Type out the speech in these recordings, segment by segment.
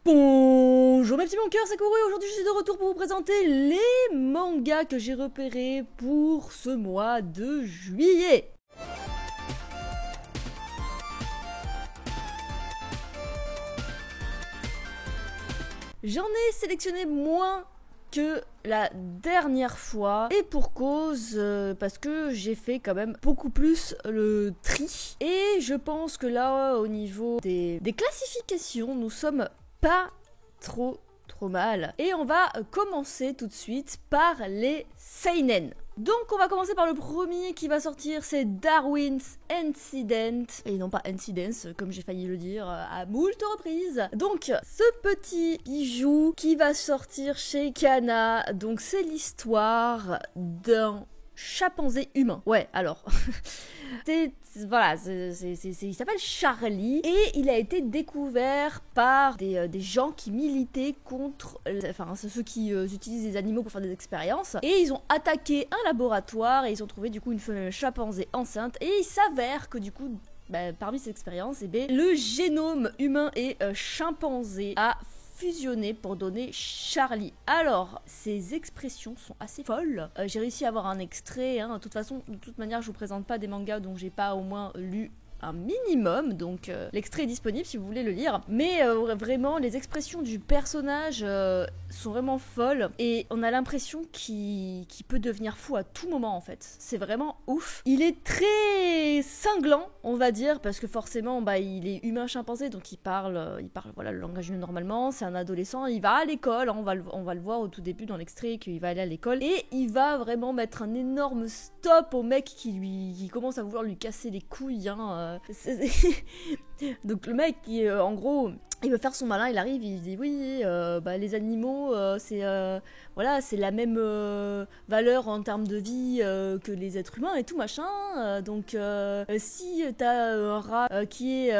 Bonjour mes petits mon cœur, c'est Kourou et aujourd'hui je suis de retour pour vous présenter les mangas que j'ai repérés pour ce mois de juillet. J'en ai sélectionné moins que la dernière fois et pour cause parce que j'ai fait quand même beaucoup plus le tri et je pense que là au niveau des classifications nous sommes pas trop mal et on va commencer tout de suite par les seinen. Donc on va commencer par le premier qui va sortir, c'est Darwin's Incident, et non pas Incidence comme j'ai failli le dire à moult reprises. Donc ce petit bijou qui va sortir chez Kana, donc c'est l'histoire d'un chimpanzé humain. Ouais, alors voilà, il s'appelle Charlie et il a été découvert par des gens qui militaient contre, ceux qui utilisent des animaux pour faire des expériences, et ils ont attaqué un laboratoire et ils ont trouvé du coup une femelle chimpanzé enceinte, et il s'avère que du coup parmi ces expériences, le génome humain et chimpanzé a fusionné pour donner Charlie. Alors, ces expressions sont assez folles. J'ai réussi à avoir un extrait, hein. De toute manière, je vous présente pas des mangas dont j'ai pas au moins lu un minimum, donc l'extrait est disponible si vous voulez le lire, mais vraiment les expressions du personnage sont vraiment folles et on a l'impression qu'il peut devenir fou à tout moment en fait. C'est vraiment ouf. Il est très cinglant, on va dire, parce que forcément il est humain chimpanzé, donc il parle voilà le langage humain normalement, c'est un adolescent, il va à l'école, hein, on va le voir au tout début dans l'extrait qu'il va aller à l'école et il va vraiment mettre un énorme stop au mec qui commence à vouloir lui casser les couilles, hein, donc le mec qui en gros il veut faire son malin, il arrive, il dit oui les animaux c'est la même valeur en termes de vie que les êtres humains et tout machin, donc si t'as un rat qui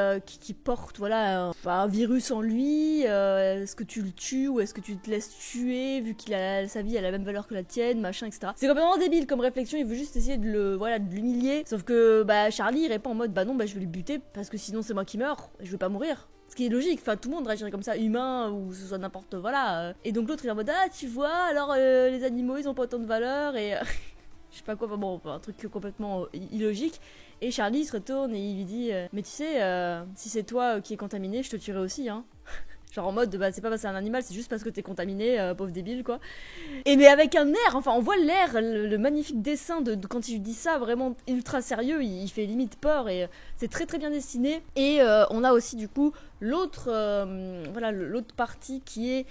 porte un virus en lui, est-ce que tu le tues ou est-ce que tu te laisses tuer vu qu'il a sa vie a la même valeur que la tienne, machin, etc. C'est complètement débile comme réflexion, il veut juste essayer de l'humilier, sauf que Charlie il répond en mode non, je vais le buter parce que sinon c'est moi qui meurs et je vais pas mourir. Ce qui est logique, tout le monde réagirait comme ça, humain ou ce soit n'importe, voilà. Et donc l'autre il est en mode tu vois, alors les animaux ils ont pas autant de valeur et je sais pas quoi, un truc complètement illogique. Et Charlie il se retourne et il lui dit mais tu sais, si c'est toi qui es contaminé, je te tuerai aussi, hein. Genre en mode c'est pas parce que c'est un animal, c'est juste parce que t'es contaminé, pauvre débile quoi. Et mais avec un air, on voit l'air, le magnifique dessin de quand il dit ça, vraiment ultra sérieux, il fait limite peur et c'est très très bien dessiné. Et on a aussi du coup l'autre partie qui est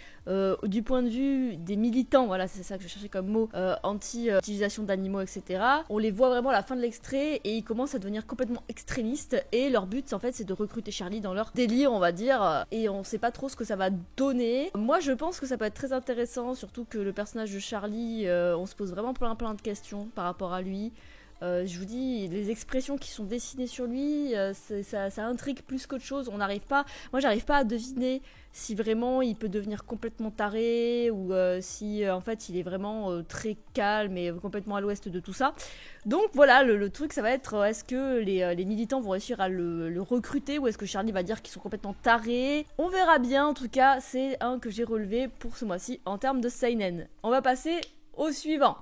du point de vue des militants, voilà c'est ça que je cherchais comme mot, anti-utilisation d'animaux, etc. On les voit vraiment à la fin de l'extrait et ils commencent à devenir complètement extrémistes et leur but en fait c'est de recruter Charlie dans leur délire, on va dire, et on sait pas trop ce que ça va donner. Moi je pense que ça peut être très intéressant, surtout que le personnage de Charlie, on se pose vraiment plein de questions par rapport à lui. Je vous dis, les expressions qui sont dessinées sur lui, ça intrigue plus qu'autre chose. Moi j'arrive pas à deviner si vraiment il peut devenir complètement taré ou si en fait il est vraiment très calme et complètement à l'ouest de tout ça. Donc voilà, le truc ça va être, est-ce que les militants vont réussir à le recruter ou est-ce que Charlie va dire qu'ils sont complètement tarés? On verra bien, en tout cas c'est un que j'ai relevé pour ce mois-ci en termes de seinen. On va passer au suivant.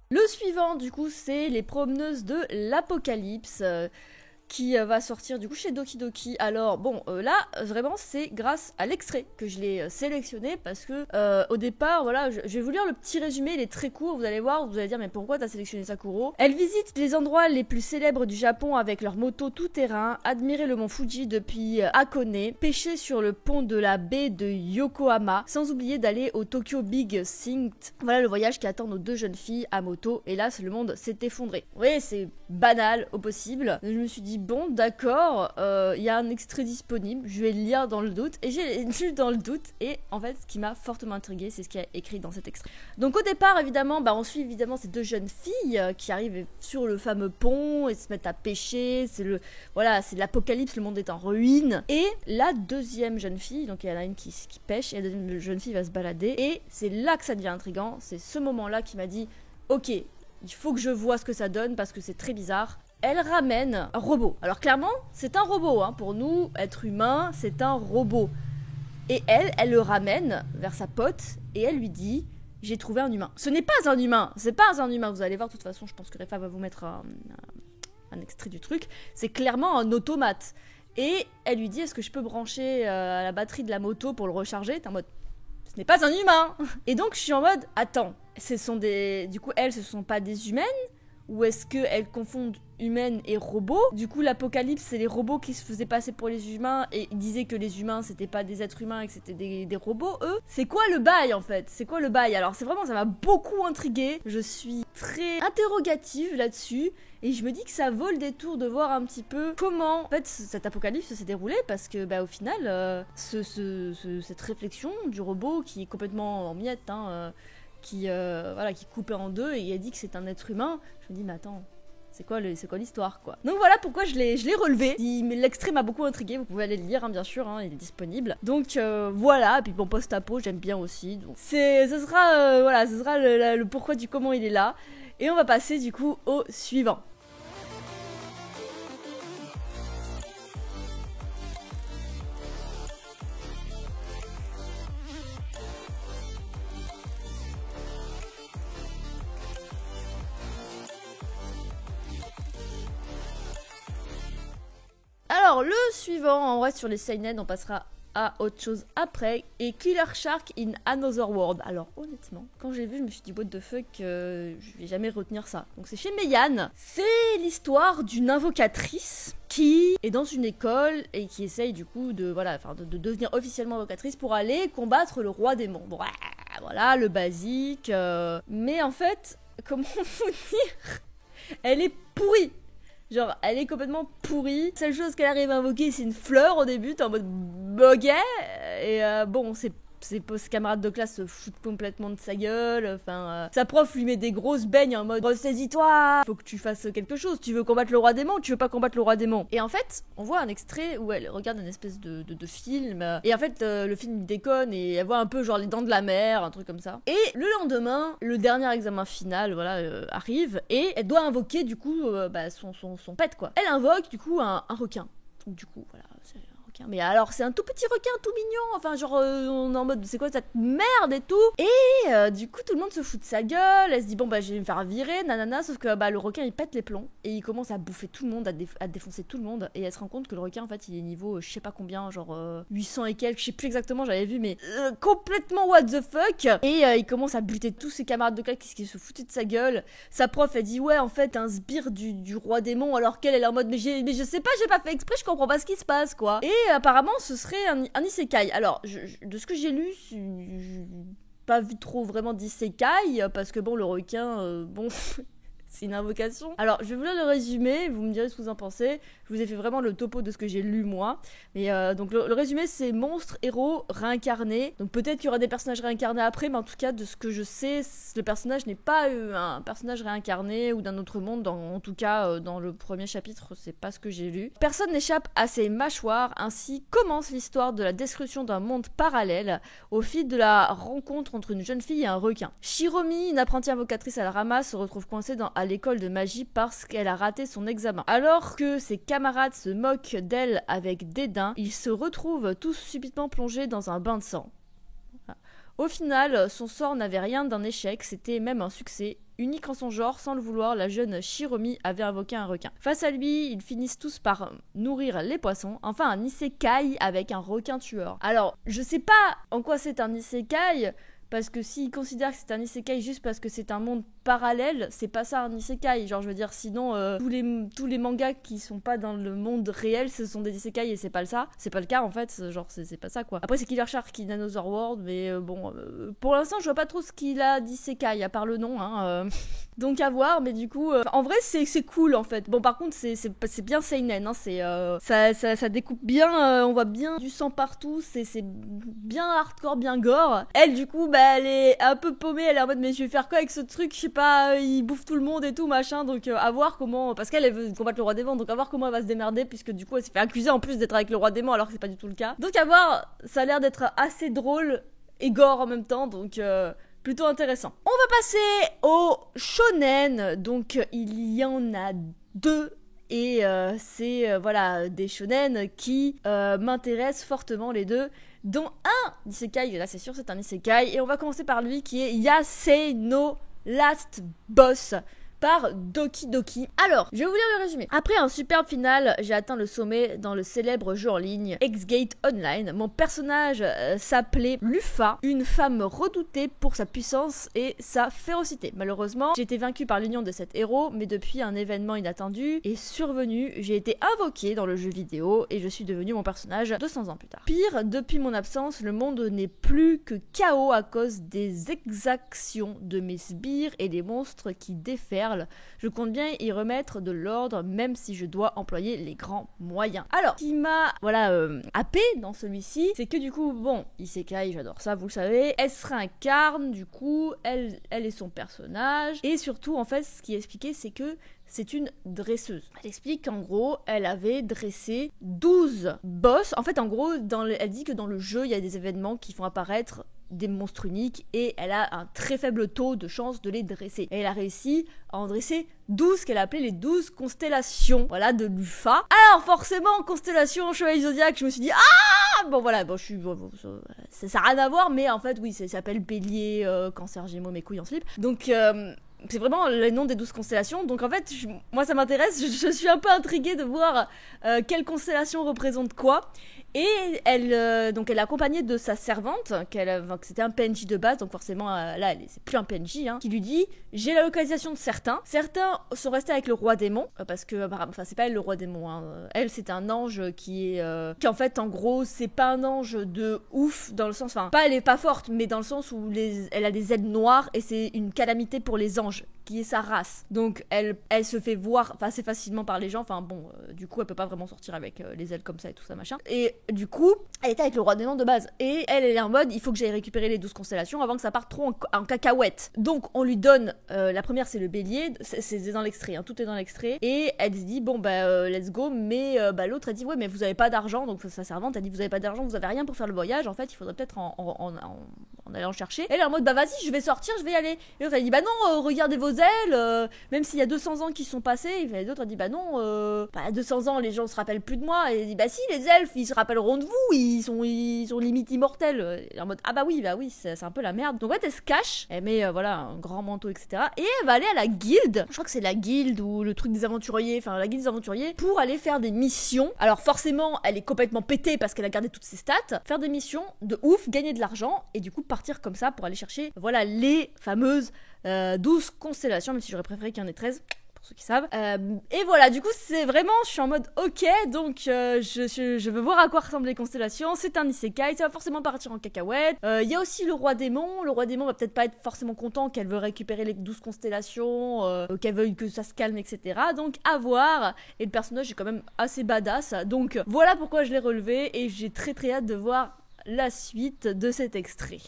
Le suivant, du coup, c'est Les Promeneuses de l'Apocalypse, qui va sortir du coup chez Doki Doki. Alors bon, là vraiment c'est grâce à l'extrait que je l'ai sélectionné parce que au départ, voilà, je vais vous lire le petit résumé, il est très court, vous allez voir, vous allez dire mais pourquoi t'as sélectionné Sakuro? Elle visite les endroits les plus célèbres du Japon avec leur moto tout-terrain, admirer le mont Fuji depuis Hakone, pêcher sur le pont de la baie de Yokohama, sans oublier d'aller au Tokyo Big Think. Voilà le voyage qui attend nos deux jeunes filles à moto. Hélas, le monde s'est effondré. Oui, c'est banal au possible. Je me suis dit dis bon, d'accord, il y a un extrait disponible, je vais le lire dans le doute. Et j'ai lu dans le doute, et en fait, ce qui m'a fortement intriguée, c'est ce qui est écrit dans cet extrait. Donc au départ, évidemment, on suit évidemment ces deux jeunes filles qui arrivent sur le fameux pont et se mettent à pêcher. C'est l'apocalypse, le monde est en ruine. Et la deuxième jeune fille, donc il y en a une qui pêche, et la deuxième jeune fille va se balader. Et c'est là que ça devient intriguant. C'est ce moment-là qui m'a dit, ok, il faut que je vois ce que ça donne parce que c'est très bizarre. Elle ramène un robot. Alors clairement, c'est un robot. Pour nous, être humain, c'est un robot. Et elle le ramène vers sa pote et elle lui dit, j'ai trouvé un humain. Ce n'est pas un humain. C'est pas un humain. Vous allez voir, de toute façon, je pense que Refa va vous mettre un extrait du truc. C'est clairement un automate. Et elle lui dit, est-ce que je peux brancher la batterie de la moto pour le recharger? T'es en mode, ce n'est pas un humain. Et donc je suis en mode, attends, du coup elles, ce sont pas des humaines? Ou est-ce qu'elles confondent humaines et robots? Du coup l'apocalypse, c'est les robots qui se faisaient passer pour les humains et ils disaient que les humains c'était pas des êtres humains et que c'était des robots, eux. C'est quoi le bail en fait? C'est quoi le bail? Alors c'est vraiment, ça m'a beaucoup intriguée. Je suis très interrogative là-dessus. Et je me dis que ça vaut le détour de voir un petit peu comment en fait cet apocalypse s'est déroulé, parce que au final cette réflexion du robot qui est complètement en miettes, qui coupait en deux, et il a dit que c'est un être humain. Je me dis mais attends, c'est quoi l'histoire quoi? Donc voilà pourquoi je l'ai relevé. L'extrait m'a beaucoup intrigué, vous pouvez aller le lire bien sûr, il est disponible. Donc voilà, et puis bon, post-apo j'aime bien aussi. Donc ce sera le pourquoi du comment il est là. Et on va passer du coup au suivant. Alors le suivant, on reste sur les seinen, on passera à autre chose après, et Killer Shark in Another World. Alors honnêtement, quand j'ai vu, je me suis dit what the fuck, je vais jamais retenir ça. Donc c'est chez Meian. C'est l'histoire d'une invocatrice qui est dans une école et qui essaye du coup de devenir officiellement invocatrice pour aller combattre le roi démon. Bon, voilà le basique. Mais en fait, comment vous dire, elle est pourrie. Genre, elle est complètement pourrie. Seule chose qu'elle arrive à invoquer, c'est une fleur au début. T'es en mode ok. Et ses camarades de classe se foutent complètement de sa gueule. Sa prof lui met des grosses beignes en mode ressaisis-toi, faut que tu fasses quelque chose. Tu veux combattre le roi démon, tu veux pas combattre le roi démon. Et en fait, on voit un extrait où elle regarde une espèce de film. Et en fait, le film déconne et elle voit un peu genre les dents de la mer, un truc comme ça. Et le lendemain, le dernier examen final, arrive et elle doit invoquer du coup son pet quoi. Elle invoque du coup un requin. Donc du coup, voilà, c'est mais alors c'est un tout petit requin tout mignon, on est en mode c'est quoi cette merde et tout, et du coup tout le monde se fout de sa gueule, elle se dit bon je vais me faire virer, nanana, sauf que le requin il pète les plombs et il commence à bouffer tout le monde, à défoncer tout le monde, et elle se rend compte que le requin en fait il est niveau je sais pas combien, 800 et quelques, je sais plus exactement, j'avais vu, mais complètement what the fuck, et il commence à buter tous ses camarades de classe qui se foutaient de sa gueule. Sa prof elle dit ouais en fait un sbire du roi démon, alors qu'elle est en mode mais je sais pas, j'ai pas fait exprès, je comprends pas ce qui se passe quoi. Et apparemment ce serait un isekai. Alors de ce que j'ai lu, j'ai pas vu trop vraiment d'isekai, parce que le requin c'est une invocation. Alors je vais vous lire le résumé, vous me direz ce que vous en pensez. Je vous ai fait vraiment le topo de ce que j'ai lu moi, mais donc le résumé c'est monstre, héros, réincarné. Donc peut-être qu'il y aura des personnages réincarnés après, mais en tout cas de ce que je sais, le personnage n'est pas un personnage réincarné ou d'un autre monde, en tout cas dans le premier chapitre c'est pas ce que j'ai lu. Personne n'échappe à ses mâchoires, ainsi commence l'histoire de la destruction d'un monde parallèle au fil de la rencontre entre une jeune fille et un requin. Shiromi, une apprentie invocatrice à la ramasse, se retrouve coincée à l'école de magie parce qu'elle a raté son examen. Alors que ses camarades se moquent d'elle avec dédain, ils se retrouvent tous subitement plongés dans un bain de sang. Voilà. Au final, son sort n'avait rien d'un échec, c'était même un succès. Unique en son genre, sans le vouloir, la jeune Shiromi avait invoqué un requin. Face à lui, ils finissent tous par nourrir les poissons. Enfin, un isekai avec un requin tueur. Alors, je sais pas en quoi c'est un isekai, parce que s'ils considèrent que c'est un isekai juste parce que c'est un monde parallèle, c'est pas ça un isekai. Genre, je veux dire, sinon, tous les mangas qui sont pas dans le monde réel, ce sont des isekai et c'est pas ça. C'est pas le cas, en fait. Genre, c'est pas ça, quoi. Après, c'est Killer Shark qui Dinosaur World, mais bon, pour l'instant, je vois pas trop ce qu'il a d'isekai, à part le nom, hein. Donc à voir, mais du coup, en vrai c'est cool en fait. Bon par contre c'est bien seinen, hein, ça découpe bien, on voit bien du sang partout, c'est bien hardcore, bien gore. Elle du coup bah elle est un peu paumée, elle est en mode mais je vais faire quoi avec ce truc, je sais pas, il bouffe tout le monde et tout machin, donc à voir comment, parce qu'elle veut combattre le roi démon, donc à voir comment elle va se démerder, puisque du coup elle s'est fait accuser en plus d'être avec le roi démon alors que c'est pas du tout le cas. Donc à voir, ça a l'air d'être assez drôle et gore en même temps, donc plutôt intéressant. On va passer au shonen, donc il y en a 2 et c'est voilà des shonen qui m'intéressent fortement les deux, dont un isekai, là c'est sûr c'est un isekai, et on va commencer par lui qui est Yasei no Last Boss par Doki Doki. Alors, je vais vous lire le résumé. Après un superbe final, j'ai atteint le sommet dans le célèbre jeu en ligne X-Gate Online. Mon personnage s'appelait Lufa, une femme redoutée pour sa puissance et sa férocité. Malheureusement, j'ai été vaincue par l'union de cet héros, mais depuis un événement inattendu est survenu, j'ai été invoquée dans le jeu vidéo et je suis devenue mon personnage 200 ans plus tard. Pire, depuis mon absence, le monde n'est plus que chaos à cause des exactions de mes sbires et des monstres qui déferlent. Je compte bien y remettre de l'ordre, même si je dois employer les grands moyens. Alors, ce qui m'a, happé dans celui-ci, c'est que du coup, bon, isekai, j'adore ça, vous le savez, elle se réincarne, du coup, elle est son personnage, et surtout, en fait, ce qui est expliqué, c'est que c'est une dresseuse. Elle explique qu'en gros, elle avait dressé 12 boss. En fait, en gros, elle dit que dans le jeu, il y a des événements qui font apparaître des monstres uniques et elle a un très faible taux de chance de les dresser. Et elle a réussi à en dresser 12 qu'elle a appelé les 12 constellations, voilà, de Lufa. Alors forcément, constellation Chevalier Zodiac, je me suis dit bon voilà, bon je suis ça n'a rien à voir, mais en fait oui, ça s'appelle Bélier, Cancer, Gémeaux, mes couilles en slip. Donc c'est vraiment le nom des 12 constellations, donc en fait, moi ça m'intéresse, je suis un peu intriguée de voir quelle constellation représente quoi. Et elle, donc elle est accompagnée de sa servante, que c'était un PNJ de base, donc forcément là c'est plus un PNJ, hein, qui lui dit j'ai la localisation de certains sont restés avec le roi démon, parce que enfin c'est pas elle le roi démon, hein. Elle c'est un ange qui en fait en gros c'est pas un ange de ouf dans le sens, enfin pas elle est pas forte, mais dans le sens où elle a des ailes noires et c'est une calamité pour les anges qui est sa race, donc elle se fait voir assez facilement par les gens, enfin bon du coup elle peut pas vraiment sortir avec les ailes comme ça et tout ça machin, et du coup elle était avec le roi démon de base et elle est en mode il faut que j'aille récupérer les 12 constellations avant que ça parte trop en cacahuète. Donc on lui donne la première, c'est le bélier, c'est dans l'extrait, hein, tout est dans l'extrait, et elle se dit bon let's go, mais l'autre elle dit ouais mais vous avez pas d'argent, donc sa servante elle dit vous avez pas d'argent, vous avez rien pour faire le voyage, en fait il faudrait peut-être en aller en chercher. Elle est en mode vas-y je vais sortir, je vais y aller, et l'autre elle dit non regardez vos ailes, même s'il y a 200 ans qui sont passés, et l'autre elle dit non 200 ans les gens se rappellent plus de moi, et elle dit si les elfes ils se rappelleront de vous, ils sont limite immortels. Et en mode oui c'est un peu la merde. Donc en fait elle se cache, elle met un grand manteau etc, et elle va aller à la guilde, je crois que c'est la guilde ou le truc des aventuriers, enfin la guilde des aventuriers, pour aller faire des missions. Alors forcément elle est complètement pétée parce qu'elle a gardé toutes ses stats, faire des missions de ouf, gagner de l'argent et du coup partir comme ça pour aller chercher les fameuses 12 constellations, même si j'aurais préféré qu'il y en ait 13 pour ceux qui savent. Et voilà, du coup c'est vraiment, je suis en mode ok, donc je veux voir à quoi ressemblent les constellations. C'est un isekai, ça va forcément partir en cacahuète. Il y a aussi le roi démon va peut-être pas être forcément content qu'elle veut récupérer les 12 constellations, qu'elle veuille que ça se calme etc, donc à voir. Et le personnage est quand même assez badass, donc voilà pourquoi je l'ai relevé et j'ai très très hâte de voir la suite de cet extrait.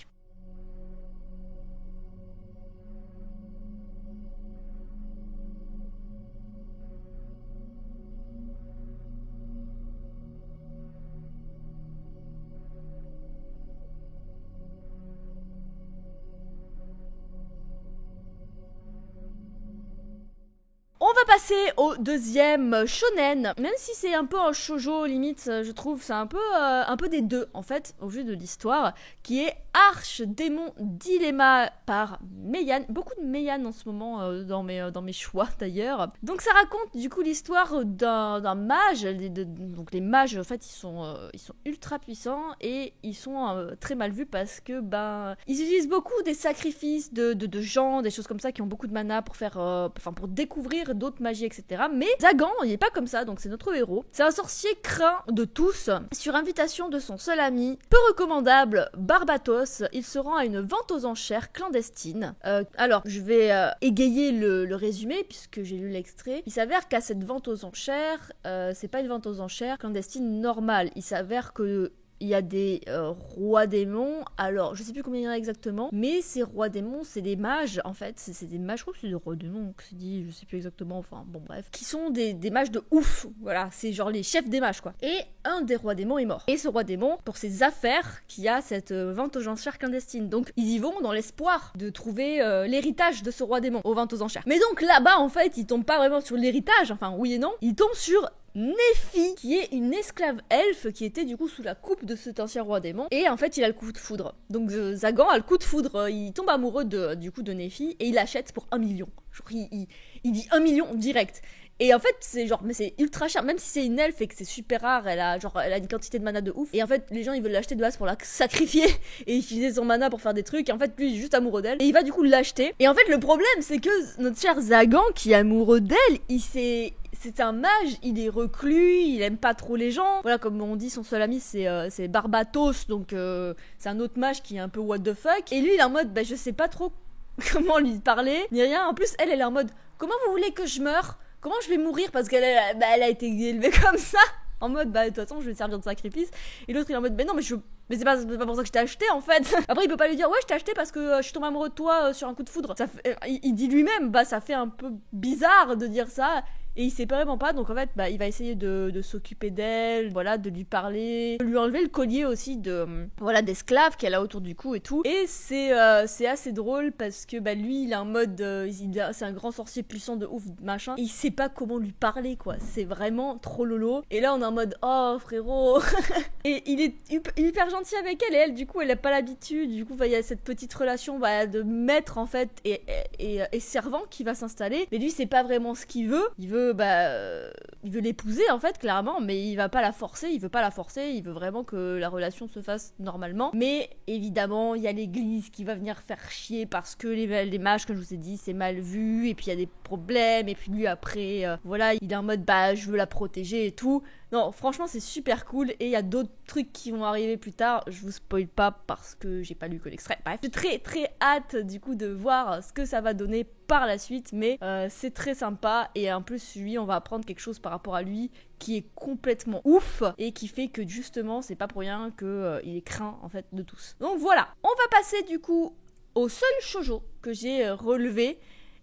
On va passer au deuxième shonen, même si c'est un peu un shoujo limite, je trouve, c'est un peu des deux en fait, au vu de l'histoire, qui est Archdémon Dilemma par Meian. Beaucoup de Meian en ce moment dans mes choix d'ailleurs. Donc ça raconte du coup l'histoire d'un mage. Donc les mages en fait ils sont ultra puissants et ils sont très mal vus parce que ils utilisent beaucoup des sacrifices de gens, des choses comme ça qui ont beaucoup de mana pour faire, pour découvrir d'autres magies, etc. Mais Zagan, il est pas comme ça, donc c'est notre héros. C'est un sorcier craint de tous. Sur invitation de son seul ami, peu recommandable, Barbatos, il se rend à une vente aux enchères clandestine. Alors, je vais égayer le résumé puisque j'ai lu l'extrait. Il s'avère qu'à cette vente aux enchères, c'est pas une vente aux enchères clandestine normale. Il s'avère que il y a des rois démons, alors je sais plus combien il y en a exactement, mais ces rois démons, c'est des mages en fait, c'est des mages, je crois que c'est des rois démons que c'est dit, je sais plus exactement, enfin bon bref, qui sont des mages de ouf, voilà, c'est genre les chefs des mages quoi. Et un des rois démons est mort. Et ce roi démon, pour ses affaires, qui a cette vente aux enchères clandestine, donc ils y vont dans l'espoir de trouver l'héritage de ce roi démon aux ventes aux enchères. Mais donc là-bas en fait, ils tombent pas vraiment sur l'héritage, enfin oui et non, ils tombent sur Nephi, qui est une esclave elfe qui était du coup sous la coupe de cet ancien roi démon, et en fait il a le coup de foudre. Donc Zagan a le coup de foudre, il tombe amoureux du coup de Nephi et il l'achète pour 1 million. Genre il dit 1 million direct. Et en fait, c'est genre, mais c'est ultra cher, même si c'est une elfe et que c'est super rare, elle a une quantité de mana de ouf. Et en fait, les gens ils veulent l'acheter de base pour la sacrifier et utiliser son mana pour faire des trucs. Et en fait, lui il est juste amoureux d'elle et il va du coup l'acheter. Et en fait, le problème c'est que notre cher Zagan qui est amoureux d'elle, c'est un mage, il est reclus, il aime pas trop les gens. Voilà, comme on dit, son seul ami c'est Barbatos, donc c'est un autre mage qui est un peu what the fuck. Et lui il est en mode, je sais pas trop comment lui parler, ni rien. En plus, elle est en mode, comment vous voulez que je meure ? Comment je vais mourir parce qu'elle elle a été élevée comme ça, en mode de toute façon je vais servir de sacrifice. Et l'autre il est en mode mais non mais c'est pas pour ça que je t'ai acheté en fait. Après il peut pas lui dire ouais je t'ai acheté parce que je suis tombé amoureux de toi sur un coup de foudre. Il dit lui-même ça fait un peu bizarre de dire ça. Et il sait vraiment pas, donc en fait, il va essayer de s'occuper d'elle, voilà, de lui parler, de lui enlever le collier aussi d'esclave qu'elle a autour du cou et tout. Et c'est assez drôle parce que lui, il est en mode, c'est un grand sorcier puissant de ouf, machin, et il sait pas comment lui parler, quoi. C'est vraiment trop lolo. Et là, on est en mode, oh frérot. Et il est hyper gentil avec elle, et elle, du coup, elle a pas l'habitude. Du coup, il y a cette petite relation de maître en fait et servant qui va s'installer. Mais lui, c'est pas vraiment ce qu'il veut. Il veut l'épouser en fait clairement, mais il veut pas la forcer, il veut vraiment que la relation se fasse normalement. Mais évidemment il y a l'église qui va venir faire chier parce que les mages, comme je vous ai dit, c'est mal vu, et puis il y a des problèmes, et puis lui après voilà, il est en mode je veux la protéger et tout. Non, franchement c'est super cool, et il y a d'autres trucs qui vont arriver plus tard, je vous spoil pas parce que j'ai pas lu que l'extrait. Bref, j'ai très très hâte du coup de voir ce que ça va donner par la suite, mais c'est très sympa, et en plus lui on va apprendre quelque chose par rapport à lui qui est complètement ouf, et qui fait que justement c'est pas pour rien que il est craint en fait de tous. Donc voilà, on va passer du coup au seul shoujo que j'ai relevé,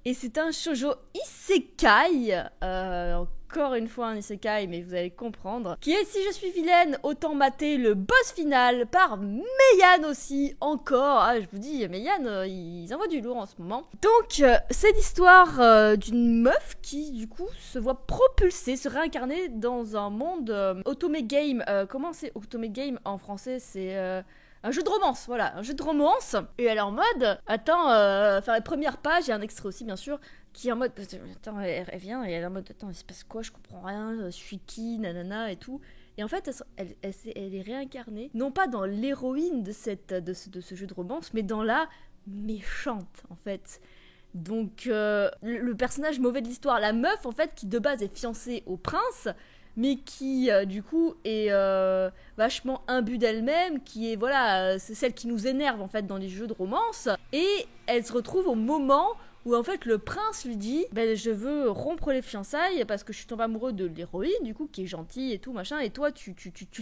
et c'est un shoujo isekai, encore une fois un isekai, mais vous allez comprendre, qui est Si je suis vilaine, autant mater le boss final par Meian aussi, encore. Ah, je vous dis, Meian, ils envoient du lourd en ce moment. Donc, c'est l'histoire d'une meuf qui, du coup, se voit propulsée, se réincarner dans un monde Otome Game. Comment c'est Otome Game en français? C'est... un jeu de romance, voilà, un jeu de romance. Et elle est en mode, attends, la première page, il y a un extrait aussi, bien sûr, qui est en mode, attends, elle vient, et elle est en mode, attends, il se passe quoi, je comprends rien, je suis qui, nanana, et tout. Et en fait, elle est réincarnée, non pas dans l'héroïne de ce jeu de romance, mais dans la méchante, en fait. Donc, le personnage mauvais de l'histoire, la meuf, en fait, qui de base est fiancée au prince, mais qui du coup est vachement imbue d'elle-même, qui est c'est celle qui nous énerve en fait dans les jeux de romance, et elle se retrouve au moment où en fait le prince lui dit je veux rompre les fiançailles parce que je suis tombée amoureux de l'héroïne du coup qui est gentille et tout machin, et toi tu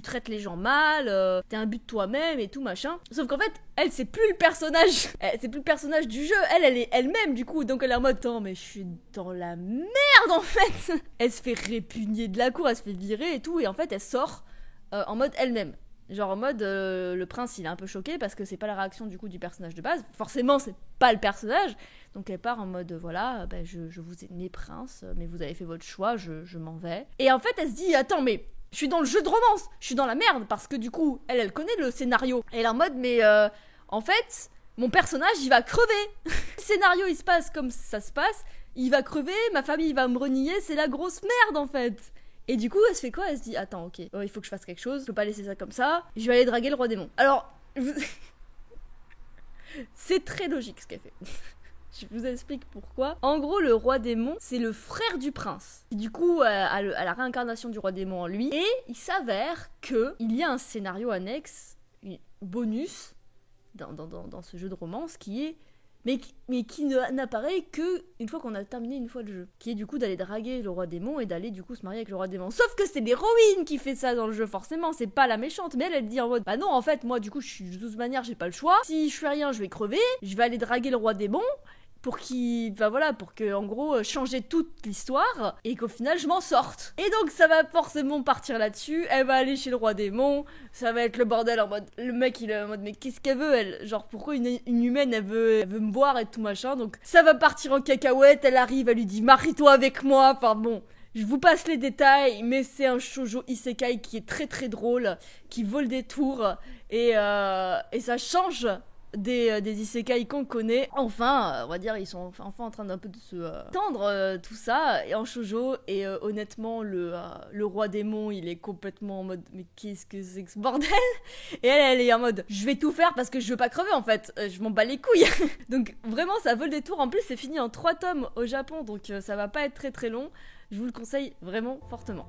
traites les gens mal, t'es un but de toi-même et tout machin. Sauf qu'en fait elle c'est plus le personnage du jeu, elle est elle-même du coup, donc elle est en mode attends mais je suis dans la merde en fait. Elle se fait répugner de la cour, elle se fait virer et tout, et en fait elle sort en mode elle-même. Genre en mode, le prince il est un peu choqué parce que c'est pas la réaction du coup du personnage de base. Forcément c'est pas le personnage. Donc elle part en mode, voilà, je vous ai aimé prince, mais vous avez fait votre choix, je m'en vais. Et en fait elle se dit, attends mais je suis dans le jeu de romance, je suis dans la merde parce que du coup elle connaît le scénario. Elle est en mode, mais en fait mon personnage il va crever. Le scénario il se passe comme ça se passe, il va crever, ma famille va me renier, c'est la grosse merde en fait. Et du coup, elle se fait quoi? Elle se dit, attends, ok, il faut que je fasse quelque chose, je peux pas laisser ça comme ça, je vais aller draguer le roi démon. Alors, c'est très logique ce qu'elle fait. Je vous explique pourquoi. En gros, le roi démon, c'est le frère du prince. Et du coup, a la réincarnation du roi démon en lui. Et il s'avère qu'il y a un scénario annexe, bonus, dans ce jeu de romance, qui est... mais qui n'apparaît que une fois qu'on a terminé une fois le jeu, qui est du coup d'aller draguer le roi démon et d'aller du coup se marier avec le roi démon. Sauf que c'est l'héroïne qui fait ça dans le jeu, forcément, c'est pas la méchante, mais elle dit en mode, bah non, en fait, moi du coup, de toute manière, j'ai pas le choix, si je fais rien, je vais crever, je vais aller draguer le roi démon, pour qu'il, enfin voilà, pour que en gros changer toute l'histoire et qu'au final je m'en sorte. Et donc ça va forcément partir là-dessus. Elle va aller chez le roi démon, ça va être le bordel en mode, le mec il est en mode mais qu'est-ce qu'elle veut elle, genre pourquoi une humaine elle veut me boire et tout machin. Donc ça va partir en cacahuète. Elle arrive, elle lui dit marie-toi avec moi. Enfin bon. Je vous passe les détails, mais c'est un shoujo isekai qui est très très drôle, qui vole des tours et ça change des isekai qu'on connaît. Enfin, on va dire, ils sont enfin en train d'un peu de se tendre tout ça et en shoujo. Et honnêtement, le roi démon, il est complètement en mode mais qu'est-ce que c'est que ce bordel? Et elle est en mode je vais tout faire parce que je veux pas crever en fait. Je m'en bats les couilles. Donc vraiment, ça vole des tours. En plus, c'est fini en 3 tomes au Japon, donc ça va pas être très très long. Je vous le conseille vraiment fortement.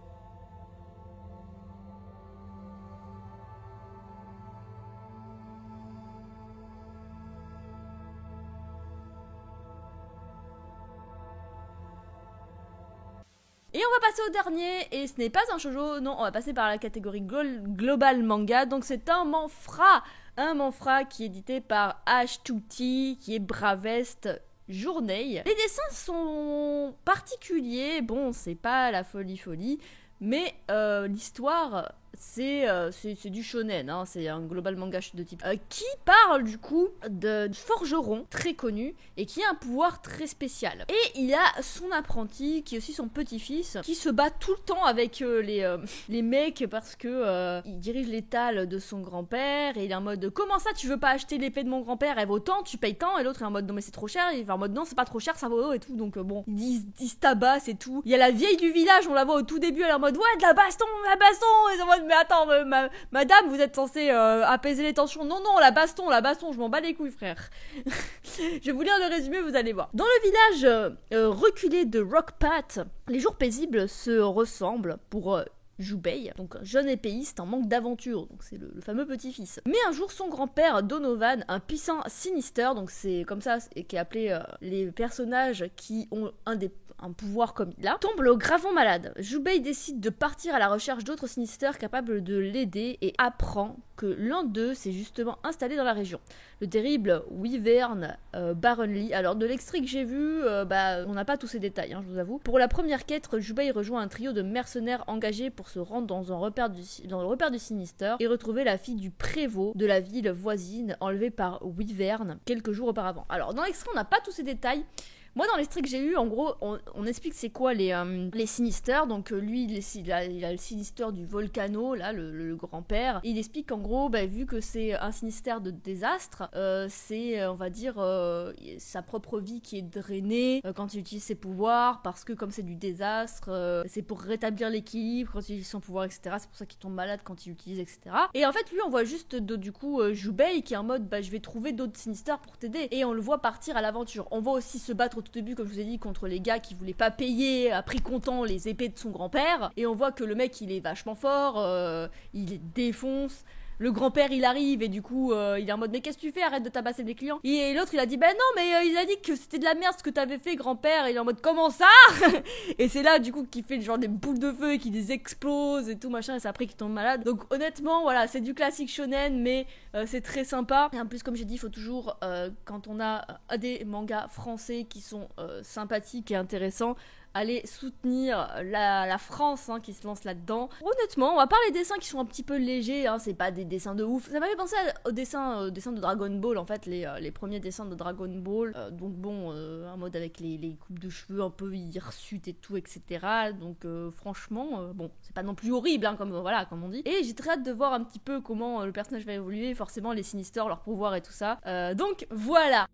Et on va passer au dernier, et ce n'est pas un shoujo, non, on va passer par la catégorie global manga, donc c'est un manfra qui est édité par H2T, qui est Bravest Journée. Les dessins sont particuliers, bon, c'est pas la folie, mais l'histoire... c'est du shonen, hein, c'est un global manga de type qui parle du coup de forgeron très connu et qui a un pouvoir très spécial. Et il a son apprenti qui est aussi son petit-fils qui se bat tout le temps avec les mecs parce que il dirige l'étal de son grand-père et il est en mode comment ça tu veux pas acheter l'épée de mon grand-père, elle vaut tant, tu payes tant, et l'autre est en mode non mais c'est trop cher, il va en mode non c'est pas trop cher, ça vaut et tout, donc bon il se tabasse et tout. Il y a la vieille du village, on la voit au tout début, elle est en mode ouais de la baston, et en mode mais attends, madame, vous êtes censée apaiser les tensions. Non, la baston, je m'en bats les couilles, frère. Je vais vous lire le résumé, vous allez voir. Dans le village reculé de Rockpat, les jours paisibles se ressemblent pour Jubei, donc jeune épéiste en manque d'aventure, donc c'est le fameux petit-fils. Mais un jour, son grand-père, Donovan, un puissant Sinister, donc c'est comme ça qui est appelé les personnages qui ont un pouvoir comme il a, tombe gravement malade. Jubei décide de partir à la recherche d'autres Sinister capables de l'aider et apprend que l'un d'eux s'est justement installé dans la région. Le terrible Wyvern Baronly. Alors de l'extrait que j'ai vu, on n'a pas tous ces détails, hein, je vous avoue. Pour la première quête, Jubei rejoint un trio de mercenaires engagés pour se rendre dans le repère du Sinister et retrouver la fille du prévôt de la ville voisine enlevée par Wyvern quelques jours auparavant. Alors dans l'extrait, on n'a pas tous ces détails. Moi, dans l'extrait que j'ai eu, en gros, on explique c'est quoi les Sinister. Donc, lui, il a le Sinister du Volcano, là, le grand-père. Il explique qu'en gros, vu que c'est un Sinister de désastre, c'est, on va dire, sa propre vie qui est drainée quand il utilise ses pouvoirs, parce que comme c'est du désastre, c'est pour rétablir l'équilibre quand il utilise son pouvoir, etc. C'est pour ça qu'il tombe malade quand il utilise, etc. Et en fait, lui, on voit juste, du coup, Jubei qui est en mode, je vais trouver d'autres Sinister pour t'aider. Et on le voit partir à l'aventure. On voit aussi se battre tout début, comme je vous ai dit, contre les gars qui voulaient pas payer à prix comptant les épées de son grand-père, et on voit que le mec il est vachement fort, il les défonce. Le grand-père il arrive et du coup il est en mode mais qu'est-ce que tu fais, arrête de tabasser des clients. Et l'autre il a dit non mais il a dit que c'était de la merde ce que t'avais fait grand-père. Et il est en mode comment ça. Et c'est là du coup qu'il fait genre des boules de feu et qu'il les explose et tout machin, et c'est après qu'il tombe malade. Donc honnêtement voilà, c'est du classique shonen, mais c'est très sympa. Et en plus comme j'ai dit, il faut toujours quand on a des mangas français qui sont sympathiques et intéressants, aller soutenir la France hein, qui se lance là-dedans. Honnêtement, à part les dessins qui sont un petit peu légers, hein, c'est pas des dessins de ouf. Ça m'avait pensé aux dessins de Dragon Ball, en fait, les premiers dessins de Dragon Ball. Donc bon, un mode avec les coupes de cheveux un peu hirsutes et tout, etc. Donc franchement, bon, c'est pas non plus horrible, hein, comme on dit. Et j'ai très hâte de voir un petit peu comment le personnage va évoluer, forcément les Sinister, leurs pouvoirs et tout ça. Donc voilà.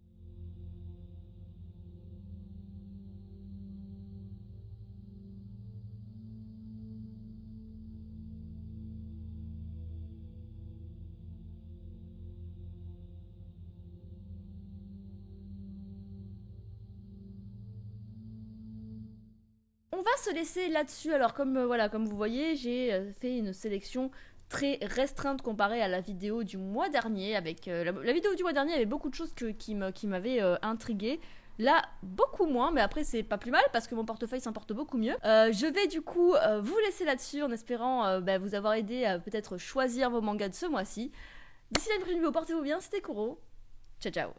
On va se laisser là-dessus. Alors comme vous voyez, j'ai fait une sélection très restreinte comparée à la vidéo du mois dernier. Avec la vidéo du mois dernier avait beaucoup de choses qui m'avaient intriguée. Là, beaucoup moins, mais après c'est pas plus mal parce que mon portefeuille s'en porte beaucoup mieux. Je vais du coup vous laisser là-dessus en espérant vous avoir aidé à peut-être choisir vos mangas de ce mois-ci. D'ici la prochaine vidéo, portez-vous bien, c'était Kuro. Ciao ciao.